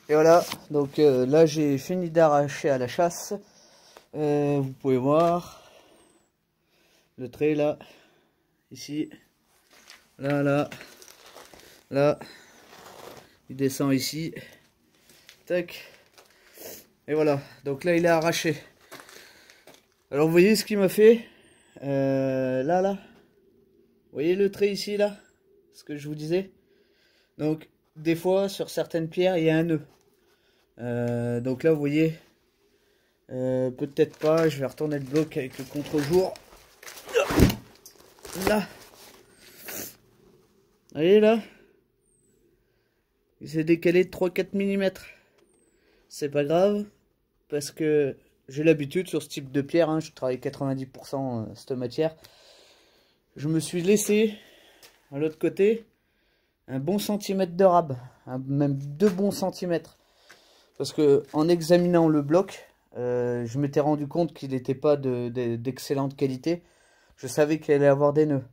Et voilà, donc là j'ai fini d'arracher à la chasse. Vous pouvez voir le trait là, ici, là, il descend ici, tac, et voilà, donc là il est arraché. Alors vous voyez ce qu'il m'a fait, là, vous voyez le trait ici là, ce que je vous disais. Donc des fois sur certaines pierres il y a un nœud. Donc là vous voyez, peut-être pas, je vais retourner le bloc avec le contre-jour. Là, vous voyez là, il s'est décalé de 3-4 mm. C'est pas grave, parce que j'ai l'habitude sur ce type de pierre, hein, je travaille 90% cette matière. Je me suis laissé à l'autre côté un bon centimètre de rab, même 2 bons centimètres. Parce que en examinant le bloc, je m'étais rendu compte qu'il n'était pas d'excellente qualité. Je savais qu'il allait avoir des nœuds.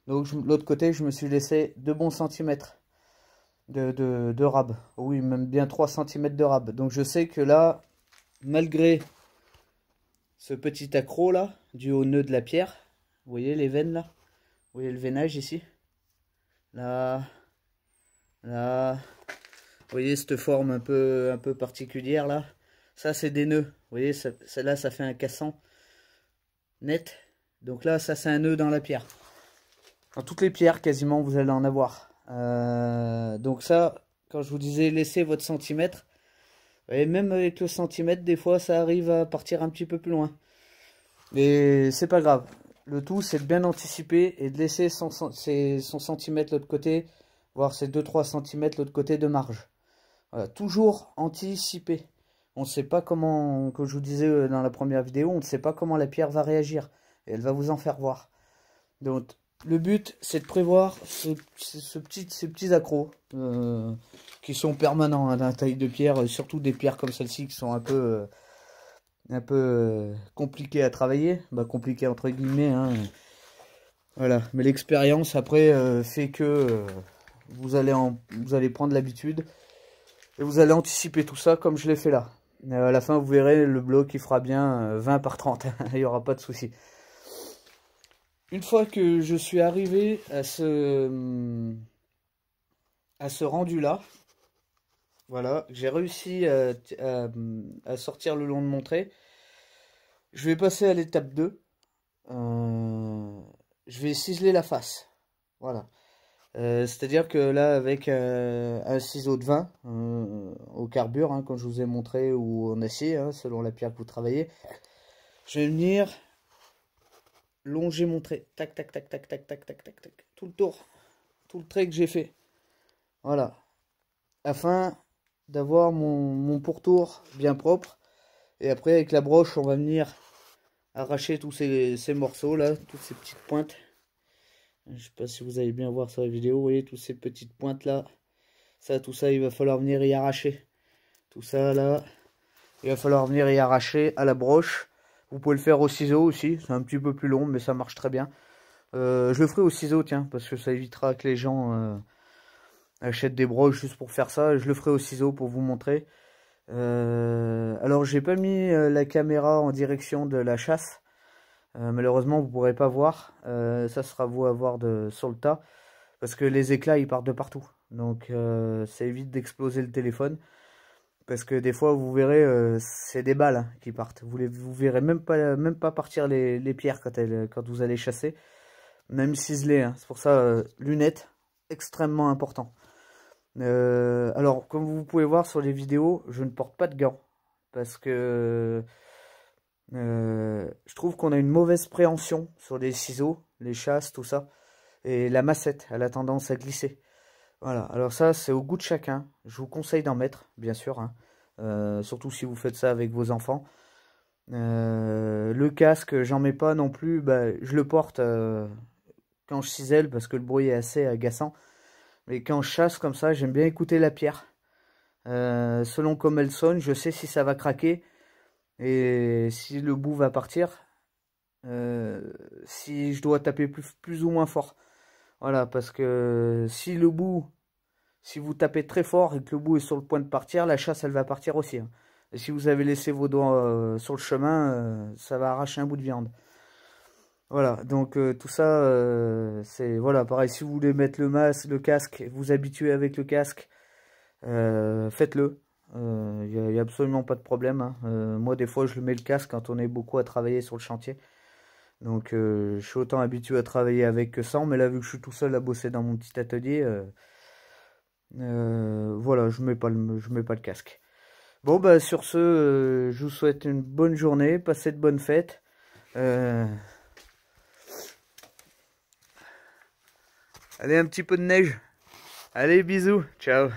Donc l'autre côté, je me suis laissé 2 bons centimètres de rab. Oui, même bien 3 cm de rab. Donc je sais que là, malgré ce petit accroc là, dû au nœud de la pierre, vous voyez les veines là, vous voyez le veinage ici, là, vous voyez cette forme un peu particulière là, ça c'est des nœuds, vous voyez, celle-là ça fait un cassant net, donc là ça c'est un nœud dans la pierre. Dans toutes les pierres quasiment vous allez en avoir. Donc ça, quand je vous disais laissez votre centimètre, et même avec le centimètre, des fois ça arrive à partir un petit peu plus loin. Mais c'est pas grave. Le tout c'est de bien anticiper et de laisser son centimètre de l'autre côté, voire ses 2-3 cm de l'autre côté de marge. Voilà, toujours anticiper. On ne sait pas comment, comme je vous disais dans la première vidéo, on ne sait pas comment la pierre va réagir. Et elle va vous en faire voir. Donc le but c'est de prévoir ces petits accros qui sont permanents hein, dans la taille de pierre, surtout des pierres comme celle-ci qui sont un peu compliquées à travailler, bah, compliquées entre guillemets hein. Voilà, mais l'expérience après fait que vous allez prendre l'habitude et vous allez anticiper tout ça comme je l'ai fait là. À la fin vous verrez le bloc il fera bien 20 par 30 il n'y aura pas de souci. Une fois que je suis arrivé à ce rendu là, voilà, j'ai réussi à sortir le long de mon trait. Je vais passer à l'étape 2. Je vais ciseler la face. Voilà. C'est-à-dire que là, avec un ciseau de vin au carbure, hein, comme je vous ai montré, ou en acier, hein, selon la pierre que vous travaillez, je vais venir longer mon trait. Tac, tac, tac, tac, tac, tac, tac, tac, tac. Tout le tour. Tout le trait que j'ai fait. Voilà. Afin d'avoir mon pourtour bien propre. Et après, avec la broche, on va venir arracher tous ces morceaux là, toutes ces petites pointes. Je sais pas si vous allez bien voir sur la vidéo, vous voyez toutes ces petites pointes là. Ça, tout ça, il va falloir venir y arracher. Tout ça là, il va falloir venir y arracher à la broche. Vous pouvez le faire au ciseau aussi, c'est un petit peu plus long, mais ça marche très bien. Je le ferai au ciseau, tiens, parce que ça évitera que les gens achètent des broches juste pour faire ça. Je le ferai au ciseau pour vous montrer. Alors, j'ai pas mis la caméra en direction de la chasse. Malheureusement, vous pourrez pas voir. Ça sera vous à voir sur le tas. Parce que les éclats, ils partent de partout. Donc, ça évite d'exploser le téléphone. Parce que des fois, vous verrez, c'est des balles hein, qui partent. Vous verrez même pas partir les pierres quand vous allez chasser. Même ciseler. Hein. C'est pour ça, lunettes, extrêmement important. Alors, comme vous pouvez voir sur les vidéos, je ne porte pas de gants. Parce que je trouve qu'on a une mauvaise préhension sur les ciseaux, les chasses, tout ça. Et la massette, elle a tendance à glisser. Voilà, alors ça c'est au goût de chacun. Je vous conseille d'en mettre, bien sûr. Hein. Surtout si vous faites ça avec vos enfants. Le casque, j'en mets pas non plus. Bah, je le porte quand je cisèle parce que le bruit est assez agaçant. Mais quand je chasse comme ça, j'aime bien écouter la pierre. Selon comme elle sonne, je sais si ça va craquer. Et si le bout va partir. Si je dois taper plus ou moins fort. Voilà, parce que si le bout si vous tapez très fort et que le bout est sur le point de partir, la chasse elle va partir aussi. Hein. Et si vous avez laissé vos doigts sur le chemin, ça va arracher un bout de viande. Voilà, donc tout ça, c'est voilà, pareil. Si vous voulez mettre le masque, le casque, vous habituer avec le casque, faites-le. Il n'y a absolument pas de problème. Hein. Moi, des fois, je mets le casque quand on est beaucoup à travailler sur le chantier. Donc, je suis autant habitué à travailler avec que sans. Mais là, vu que je suis tout seul à bosser dans mon petit atelier, voilà, je mets pas le casque. Bon, bah, sur ce, je vous souhaite une bonne journée. Passez de bonnes fêtes. Allez, un petit peu de neige. Allez, bisous. Ciao.